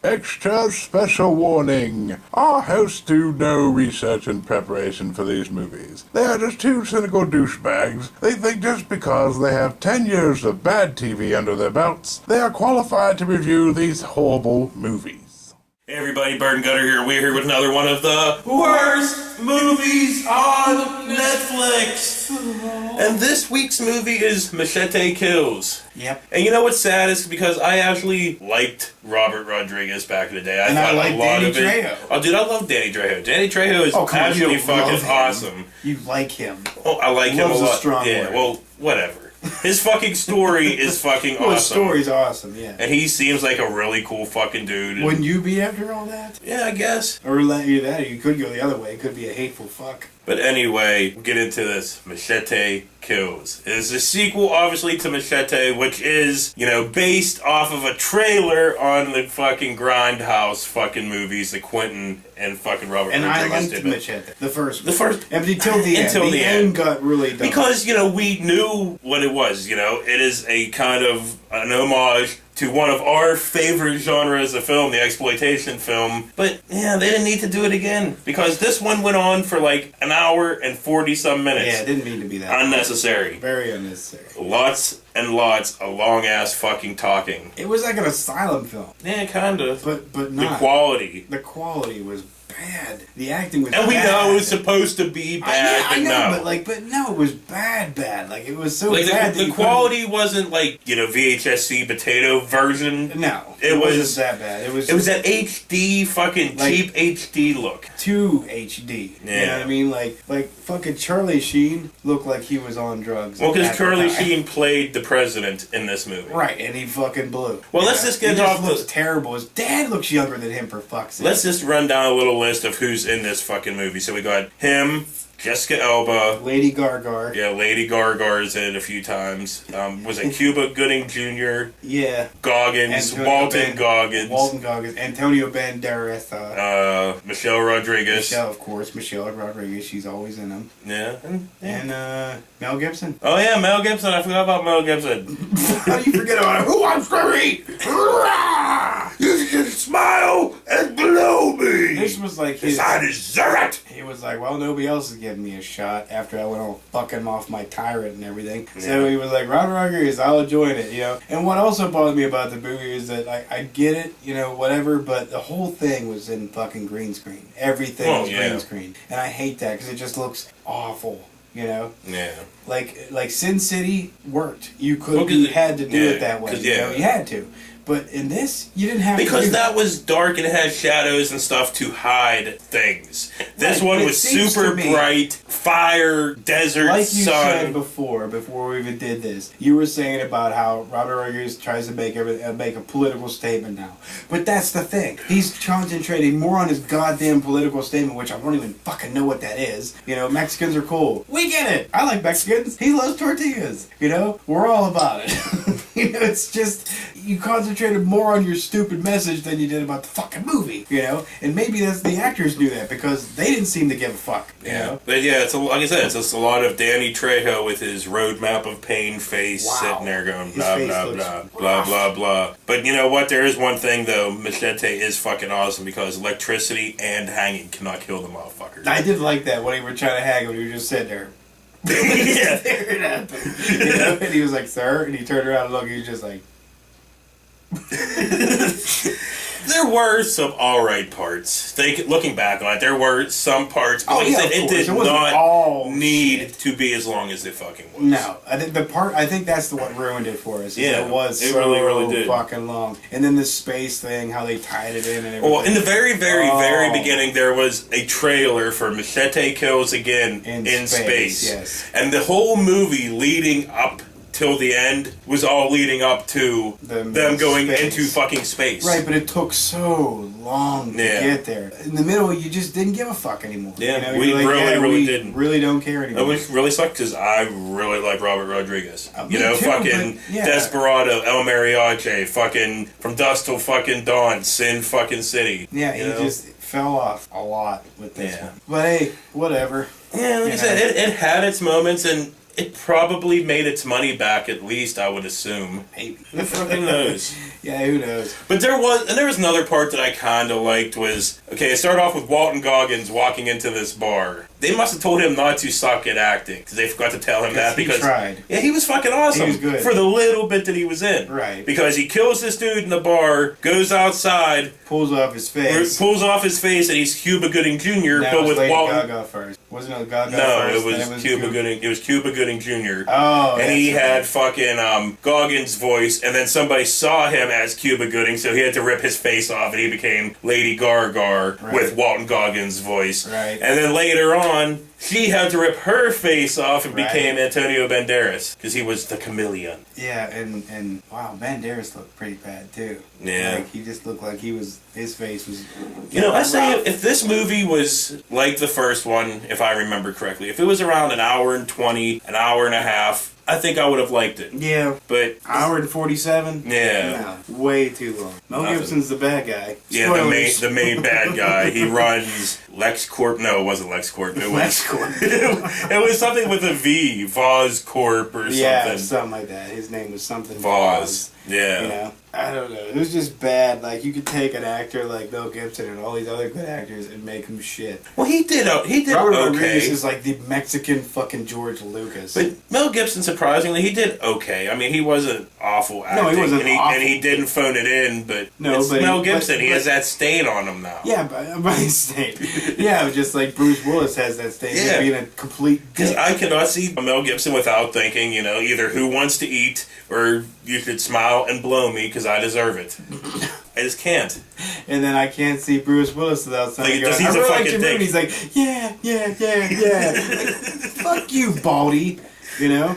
Extra special warning. Our hosts do no research and preparation for these movies. They are just two cynical douchebags. They think just because they have 10 years of bad TV under their belts, they are qualified to review these horrible movies. Hey everybody, Bird and Gutter here. We're here with another one of the worst movies on Netflix. And this week's movie is Machete Kills. Yep. And you know what's sad is because I actually liked Robert Rodriguez back in the day. I like Danny Trejo. Oh, dude, I love Danny Trejo. Danny Trejo is actually fucking awesome. You like him. Oh, I like him a lot. Love's a strong yeah, word. well, whatever. His fucking story is fucking awesome. His story's awesome, yeah. And he seems like a really cool fucking dude. Wouldn't you be after all that? Yeah, I guess. Or either that, or you could go the other way. It could be a hateful fuck. But anyway, we'll get into this. Machete Kills. It is a sequel, obviously, to Machete, which is, based off of a trailer on the fucking Grindhouse fucking movies that Quentin and fucking Robert Rodriguez did. And I liked Machete. The first one. The first. And until the end. Until the end got really dumb. Because, we knew what it was, It is a kind of an homage to one of our favorite genres of film, the exploitation film. But, yeah, they didn't need to do it again. Because this one went on for like an hour and 40-some minutes. Yeah, it didn't mean to be that unnecessary. Very unnecessary. Lots and lots of long-ass fucking talking. It was like an asylum film. Yeah, kind of. But not. The quality was bad. The acting was bad. And we know it was supposed to be bad, I know, no. but no, it was bad. Like, it was so bad. The quality wasn't like, VHS-C potato version. No. It wasn't that bad. It was that HD fucking cheap HD look. Too HD. Yeah. You know what I mean? Like fucking Charlie Sheen looked like he was on drugs. Well, because Charlie Sheen played the president in this movie. Right, and he fucking blew. Well, let's just get off looks terrible. His dad looks younger than him, for fuck's sake. Let's just run down a little list of who's in this fucking movie. So we got him, Jessica Alba, Lady Gaga. Yeah, Lady Gaga's in it a few times. Was it Cuba Gooding Jr.? Yeah. Goggins, Walton Goggins, Antonio Banderas. Michelle Rodriguez. Michelle Rodriguez. She's always in them. Yeah. And Mel Gibson. Oh yeah, Mel Gibson. I forgot about Mel Gibson. How do you forget about him? Who wants to eat? You can smile and blow me. This was like his. I deserve it. He was like, well, nobody else is giving me a shot after I went all fucking off my tyrant and everything. Yeah. So he was like, Robert Rodriguez, I'll enjoy it, And what also bothered me about the movie is that I get it, whatever, but the whole thing was in fucking green screen. Everything was green screen. And I hate that because it just looks awful. Yeah. Like Sin City worked. You had to do it that way. You had to. But in this, you didn't have to. Because that was dark and it had shadows and stuff to hide things. This one was super bright, fire, desert, like sun. You said before we even did this, you were saying about how Robert Rodriguez tries to make a political statement now. But that's the thing. He's concentrating more on his goddamn political statement, which I don't even fucking know what that is. Mexicans are cool. We get it. I like Mexicans. He loves tortillas. We're all about it. It's just, you concentrated more on your stupid message than you did about the fucking movie, And maybe the actors knew that because they didn't seem to give a fuck, you know? But yeah, like I said, it's just a lot of Danny Trejo with his roadmap of pain face sitting there going blah, blah, blah, blah, blah, blah. But you know what? There is one thing, though. Machete is fucking awesome because electricity and hanging cannot kill the motherfucker. I did like that when he were trying to hang him. He was just sitting there. Yeah. Staring at him. And he was like, sir? And he turned around and looked, he was just like... There were some alright parts. Looking back on it, there were some parts. But like I said, it did not need to be as long as it fucking was. No, I think that's what ruined it for us. Yeah, it was it so really did. Fucking long. And then the space thing, how they tied it in and everything. Well, in the very, very, very beginning, there was a trailer for Machete Kills Again in space. Yes. And the whole movie leading up till the end was all leading up to them going into fucking space. Right, but it took so long to get there. In the middle, you just didn't give a fuck anymore. Yeah, we really didn't. Really don't care anymore. It really sucked because I really like Robert Rodriguez. Me too, fucking Desperado, El Mariachi, fucking From Dusk Till Fucking Dawn, Sin fucking City. Yeah, he just fell off a lot with this one. But hey, whatever. Yeah, like I said, it had its moments and it probably made its money back at least, I would assume. Maybe. Who fucking knows? Yeah, who knows? But there was another part that I kind of liked was, okay, it started off with Walton Goggins walking into this bar. They must have told him not to suck at acting, because they forgot to tell him that. Because he tried. Yeah, he was fucking awesome. He was good. For the little bit that he was in. Right. Because he kills this dude in the bar, goes outside, Pulls off his face. and he's Cuba Gooding Jr., That but was with Lady Walton... Gaga first. Wasn't it Gaga No, first? it was Cuba Gooding. It was Cuba Gooding Jr. Oh, and he that's had right. fucking Goggins' voice, and then somebody saw him as Cuba Gooding, so he had to rip his face off, and he became Lady Gaga with Walton Goggins' voice. Right. And then later on, she had to rip her face off and Right. became Antonio Banderas because he was the chameleon. Yeah, and wow, Banderas looked pretty bad too. Yeah. Like he just looked like his face was. You know, I say if this movie was like the first one, if I remember correctly, if it was around an hour and 20, an hour and a half, I think I would have liked it. Yeah, But hour and 47. yeah. No, way too long. Mel Nothing. Gibson's the bad guy. Yeah, Spoilers. the main bad guy. He runs LexCorp. No, it wasn't LexCorp. It was LexCorp. it was something with a V, Voz Corp or something. Yeah, something like that. His name was something. Voz. Yeah. You know, I don't know. It was just bad. Like you could take an actor like Mel Gibson and all these other good actors and make them shit. Well, he did Robert Rodriguez okay. is like the Mexican fucking George Lucas. But Mel Gibson, surprisingly, he did okay. I mean, he wasn't awful acting. No, he wasn't awful. And he didn't phone it in, but No, it's but Mel he- Gibson. but- he has but- that stain on him now. yeah, by his state. Yeah, just like Bruce Willis has that state Yeah. of being a complete Because dick. I cannot see Mel Gibson without thinking, you know, either Who Wants to Eat or You Should Smile and Blow Me because I deserve it. I just can't. And then I can't see Bruce Willis without something Like, going, he's I a really like fucking your dick. movie. He's like, yeah. Like, fuck you, Baldy. You know?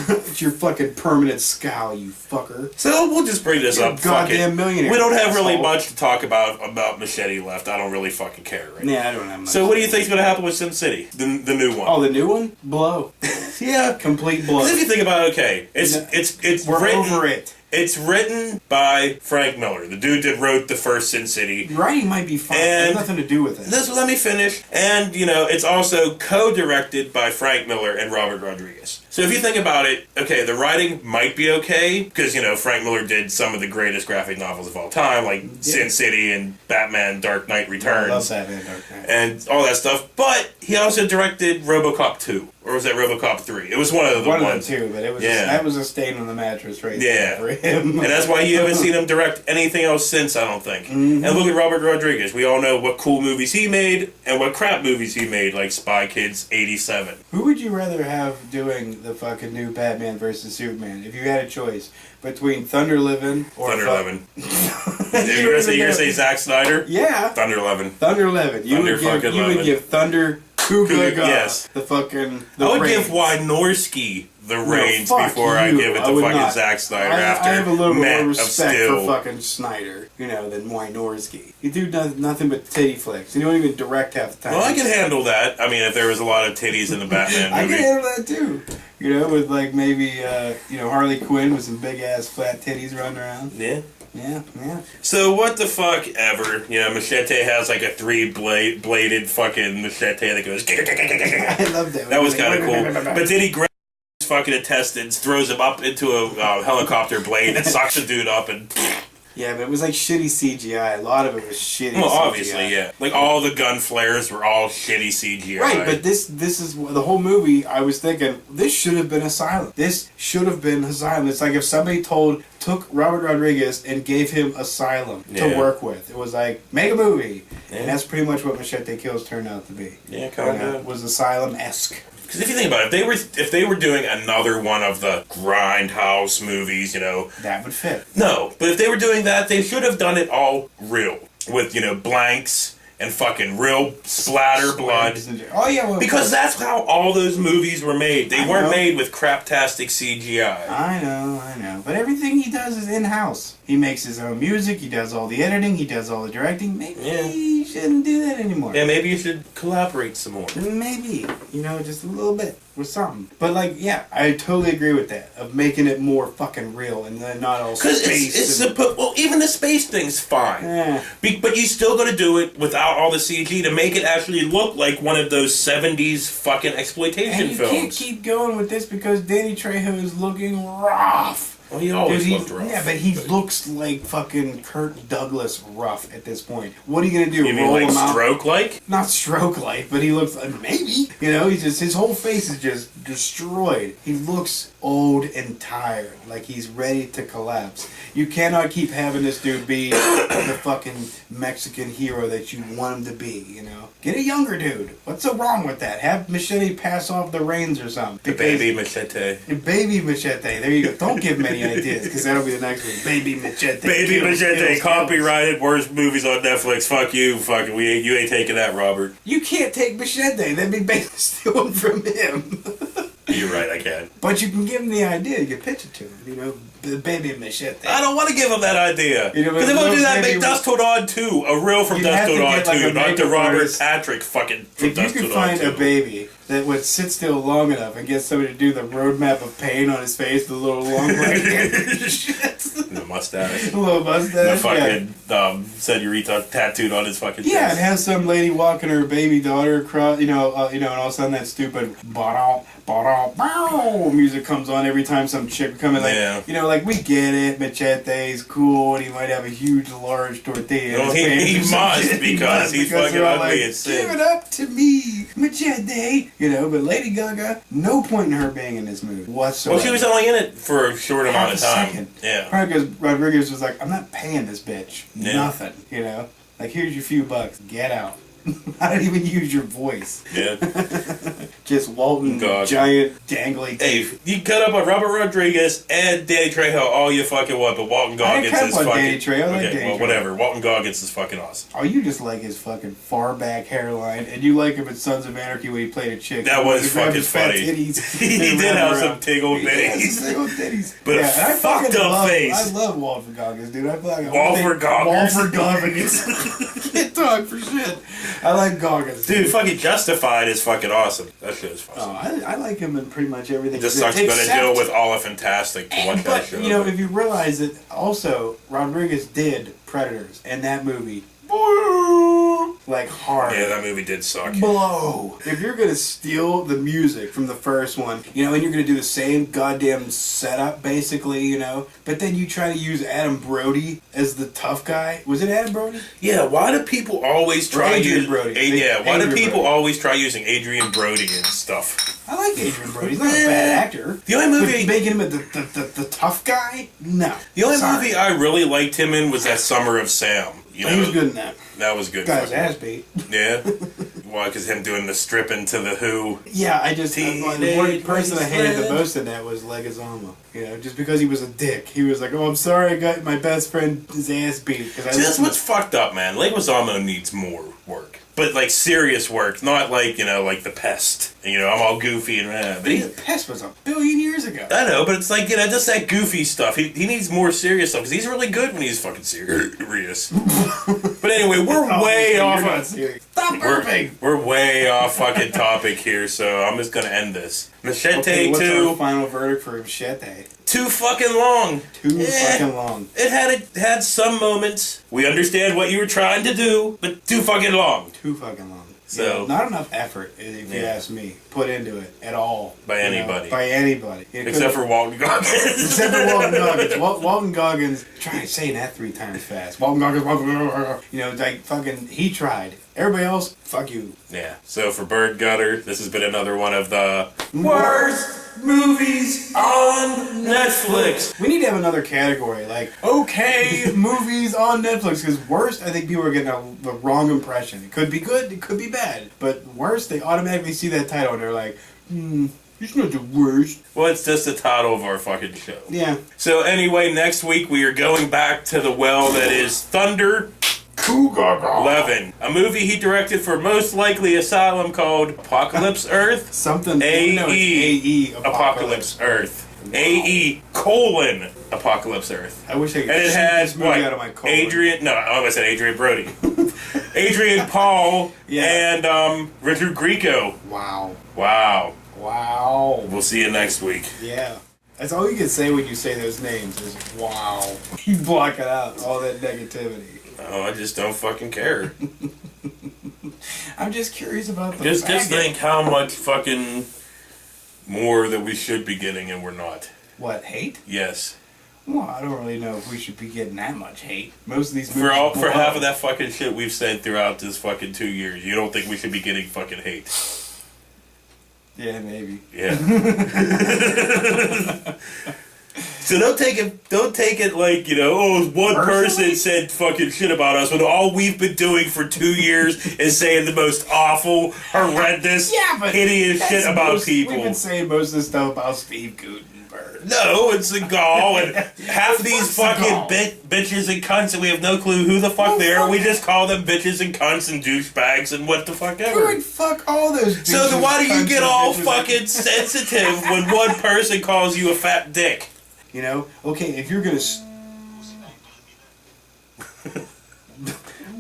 It's your fucking permanent scowl, you fucker. So we'll just bring this You're up. a Fuck it. goddamn millionaire. We don't have really asshole. much to talk about Machete left. I don't really fucking care right now. Yeah, I don't have much. So what do you think's going to happen with Sin City, the new one? Oh, the new one? Blow. yeah. Complete blow. If you think about it, okay, it's We're written, over it. It's written by Frank Miller, the dude that wrote the first Sin City. Writing might be fine. It And has nothing to do with it. Let me finish. And, you know, it's also co-directed by Frank Miller and Robert Rodriguez. So if you think about it, okay, the writing might be okay, because, you know, Frank Miller did some of the greatest graphic novels of all time, like Sin City and Batman Dark Knight Returns. I love Batman Dark Knight. And all that stuff. But he also directed RoboCop 2. Or was that RoboCop 3? It was one of the One ones. of the two, but it was Yeah. that was a stain on the mattress right Yeah. there for him. And that's why you haven't seen him direct anything else since, I don't think. Mm-hmm. And look at Robert Rodriguez. We all know what cool movies he made and what crap movies he made, like Spy Kids 87. Who would you rather have doing the fucking new Batman versus Superman if you had a choice between Thunder Livin' or Thunder Levin. You're You're going to say Zack Snyder? Yeah, Thunder Levin. Thunder Livin'. You Thunder would give fucking you would Levin. give Thunder Kuga Yes. the fucking. The I would reins. give Wynorski the reins fuck before I you. give it I to would fucking not. Zack Snyder I after have a little Men more of respect Steel. for fucking Snyder, you know, than Wynorski. You do nothing but titty flicks. You don't even direct half the time. Well, I can handle that. I mean, if there was a lot of titties in the Batman I movie. can handle that too. You know, with like maybe Harley Quinn with some big ass flat titties running around. Yeah. Yeah. So what the fuck ever? You know, Machete has like a three-bladed fucking machete that goes... I love that. That was kind of cool. But then he grabs his fucking intestines, throws him up into a helicopter blade, and sucks the dude up, and... Yeah, but it was like shitty CGI. A lot of it was shitty. Well, CGI. obviously, yeah. Like, all the gun flares were all shitty CGI. Right, but this is the whole movie. I was thinking this should have been Asylum. This should have been Asylum. It's like if somebody took Robert Rodriguez and gave him Asylum to work with. It was like make a movie, and that's pretty much what Machete Kills turned out to be. Yeah, kind of. Was Asylum-esque. Because if you think about it, if they were doing another one of the Grindhouse movies, you know... That would fit. No, but if they were doing that, they should have done it all real. With, you know, blanks and fucking real splatter blood. Oh, yeah. Well, Because that's how all those movies were made. They weren't made with craptastic CGI. I know. But everything he does is in-house. He makes his own music. He does all the editing. He does all the directing. Maybe Yeah. he shouldn't do that anymore. Yeah, maybe you should collaborate some more. Maybe, just a little bit with something. But I totally agree with that of making it more fucking real and then not all Because space. even the space thing's fine. Yeah. But you still got to do it without all the CG to make it actually look like one of those 70s fucking exploitation And you films. can't keep going with this because Danny Trejo is looking rough. Well, he always Dude, looked rough. Yeah, but he looks like fucking Kirk Douglas rough at this point. What are you gonna do? You mean roll like him out? stroke-like? Not stroke-like, but he looks maybe. He's just his whole face is just destroyed. He looks old and tired, like he's ready to collapse. You cannot keep having this dude be the fucking Mexican hero that you want him to be. Get a younger dude. What's so wrong with that? Have Machete pass off the reins or something. The baby Machete. Baby Machete. There you go. Don't give him any ideas, because that'll be the next one. Baby Machete. Baby Kills, Machete, kills, copyrighted, worst movies on Netflix. Fuck you, fucking you ain't taking that, Robert. You can't take Machete. That'd be basically stealing from him. You're right, I can. But you can give him the idea. You can pitch it to him. The Baby Machete. I don't want to give him that idea. You know, Because if I do that, maybe- make Dust Till Dawn 2 a real from You'd Dust have Till to Dawn get, like, 2, a not the makeup Robert artist. Patrick fucking from If you Dust could Till Dawn find 2. a baby that would sit still long enough and get somebody to do the roadmap of pain on his face, the little long right hand, The mustache. the little The mustache, fucking senorita tattooed on his fucking yeah, and chest. have some lady walking her baby daughter across, and all of a sudden that stupid music comes on every time some chick comes in. Yeah. We get it, Machete's cool, and he might have a huge, large tortilla. Well, in his pants he or some must shit. because he's fucking they're all ugly as sin. Give it up to me, Machete. But Lady Gaga, no point in her being in this movie whatsoever. Well, she was only in it for a short amount of Half a time. second. Yeah. Probably because Rodriguez was like, I'm not paying this bitch. Yeah. Nothing, here's your few bucks. Get out. I don't even use your voice. Yeah. Just Walton, God. giant, dangly Hey, teeth. you cut up on Robert Rodriguez and Danny Trejo all you fucking want, but Walton I Goggins didn't is cut up on fucking... Danny Trejo, I like okay, Danny well, Trejo. whatever. Walton Goggins is fucking awesome. Oh, you just like his fucking far back hairline, and you like him in Sons of Anarchy when he played a chick. That was He grabbed fucking his fat funny. titties He and did wrapped have around. some tiggle He had bitties. some tiggle titties. But a and I fucked fucking up love, face. I love Walter Goggins, dude. I feel like Walter Goggins? Walter Goggins. Can't talk for shit. I like Goggins. Dude, fucking Justified is fucking awesome. That shit is Oh, awesome. I like him in pretty much everything. It just sucks you gotta Except- deal with all of Fantastic to watch that But, show. if you realize that also Rodriguez did Predators, and that movie, hard. Yeah, that movie did suck. Blow. If you're gonna steal the music from the first one, and you're gonna do the same goddamn setup, basically, but then you try to use Adam Brody as the tough guy. Was it Adam Brody? Yeah, why do people always try Adrian using... Brody. why do Adrian people Brody. always try using Adrian Brody and stuff? I like Adrian Brody. He's not a bad actor. The only movie... But making him the tough guy? No. The only Sorry. movie I really liked him in was that Summer of Sam. He was good in that. That was good. Got his fucking- ass beat. Yeah. Why? Because him doing the stripping to the Who. Yeah, I just the Teenage one person I hated the Wasteland. most in that was Leguizamo. Just because he was a dick, he was like, "Oh, I'm sorry, I got my best friend his ass beat." See, that's what's fucked up, man. Leguizamo needs more work. But, serious work. Not like The Pest. I'm all goofy and but The Pest was a billion years ago. I know, but it's just that goofy stuff. He needs more serious stuff, because he's really good when he's fucking serious. But anyway, we're way You're off... not serious. Stop burping! We're way off fucking topic here, so I'm just gonna end this. Machete Okay, what's 2, our final verdict for Machete? too fucking long. Too fucking long. It had some moments. We understand what you were trying to do, but too fucking long. Too fucking long. So- not enough effort, if you ask me, put into it at all. By anybody. By anybody. Except for Walton Goggins. Except for Walton Goggins. Walton Goggins, try saying that 3 times fast. Walton Goggins, fucking, he tried. Everybody else, fuck you. Yeah. So for Bird Gutter, this has been another one of the worst movies on Netflix. We need to have another category, okay, movies on Netflix, because worst, I think people are getting the wrong impression. It could be good, it could be bad, but worst, they automatically see that title and they're like, it's not the worst. Well, it's just the title of our fucking show. Yeah. So anyway, next week we are going back to the well that is Thunder 11, a movie he directed for Most Likely Asylum called Apocalypse Earth. Something, AE. no, it's AE, Apocalypse Earth. AE colon Apocalypse Earth. I wish I could And it shoot has this movie what? out of my colon. Adrian? No, I almost said Adrian Brody. Adrian Paul and Richard Grieco. Wow. Wow. Wow. We'll see you next week. Yeah. That's all you can say when you say those names is wow. You block it out, all that negativity. Oh, I just don't fucking care. I'm just curious about the Just faggot. think how much fucking more that we should be getting and we're not. What, hate? Yes. Well, I don't really know if we should be getting that much hate. Most of these movies For half of that fucking shit we've said throughout this fucking 2 years, you don't think we should be getting fucking hate? Yeah, maybe. Yeah. So don't take it like, one person said fucking shit about us when all we've been doing for 2 years is saying the most awful, horrendous, hideous shit about people. We've been saying most of this stuff about Steve Gutenberg. No, it's Seagal, and half these fucking bitches and cunts, and we have no clue who the fuck they are. We just call them bitches and cunts and douchebags and what the fuck ever. Dude, fuck all those bitches. So then why do you get all bitches, fucking sensitive when one person calls you a fat dick? Okay, if you're gonna...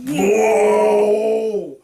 Whoa!